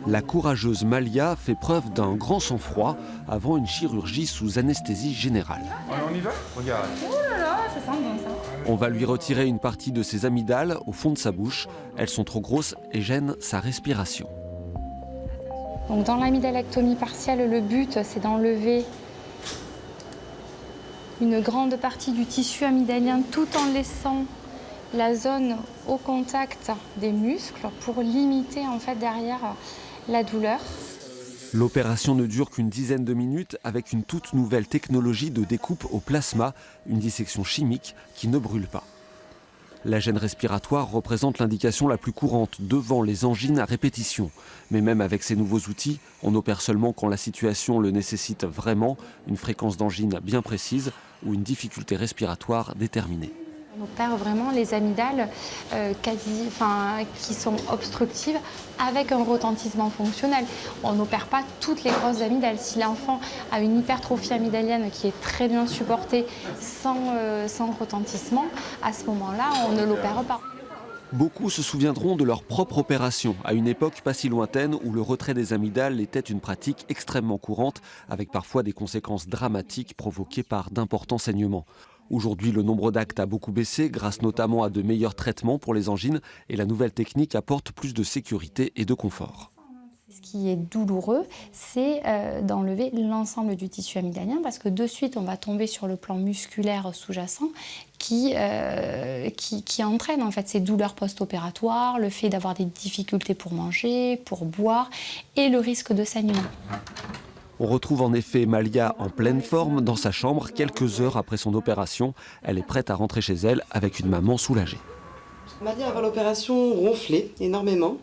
La courageuse Malia fait preuve d'un grand sang-froid avant une chirurgie sous anesthésie générale. On y va? Regarde. Oh là là, ça sent bon ça. On va lui retirer une partie de ses amygdales au fond de sa bouche. Elles sont trop grosses et gênent sa respiration. Donc dans l'amygdalectomie partielle, le but c'est d'enlever une grande partie du tissu amygdalien tout en laissant la zone au contact des muscles pour limiter en fait derrière la douleur. L'opération ne dure qu'une dizaine de minutes avec une toute nouvelle technologie de découpe au plasma, une dissection chimique qui ne brûle pas. La gêne respiratoire représente l'indication la plus courante devant les angines à répétition. Mais même avec ces nouveaux outils, on opère seulement quand la situation le nécessite vraiment, une fréquence d'angine bien précise ou une difficulté respiratoire déterminée. On opère vraiment les amygdales qui sont obstructives avec un retentissement fonctionnel. On n'opère pas toutes les grosses amygdales. Si l'enfant a une hypertrophie amygdalienne qui est très bien supportée sans retentissement, à ce moment-là, on ne l'opère pas. Beaucoup se souviendront de leur propre opération, à une époque pas si lointaine où le retrait des amygdales était une pratique extrêmement courante, avec parfois des conséquences dramatiques provoquées par d'importants saignements. Aujourd'hui, le nombre d'actes a beaucoup baissé, grâce notamment à de meilleurs traitements pour les angines, et la nouvelle technique apporte plus de sécurité et de confort. Ce qui est douloureux, c'est d'enlever l'ensemble du tissu amygdalien, parce que de suite, on va tomber sur le plan musculaire sous-jacent qui entraîne en fait ces douleurs post-opératoires, le fait d'avoir des difficultés pour manger, pour boire, et le risque de saignement. On retrouve en effet Malia en pleine forme dans sa chambre quelques heures après son opération. Elle est prête à rentrer chez elle avec une maman soulagée. Malia, avant l'opération, ronflait énormément.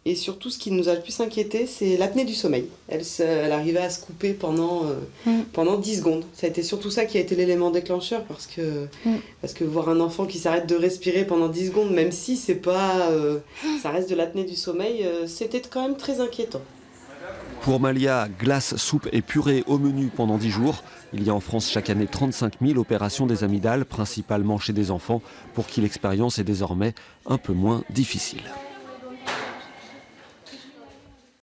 Et surtout, ce qui nous a le plus inquiété, c'est l'apnée du sommeil. Elle arrivait à se couper pendant 10 secondes. Ça a été surtout ça qui a été l'élément déclencheur, parce que voir un enfant qui s'arrête de respirer pendant 10 secondes, même si c'est pas, ça reste de l'apnée du sommeil, c'était quand même très inquiétant. Pour Malia, glace, soupe et purée au menu pendant 10 jours. Il y a en France chaque année 35 000 opérations des amygdales, principalement chez des enfants, pour qui l'expérience est désormais un peu moins difficile.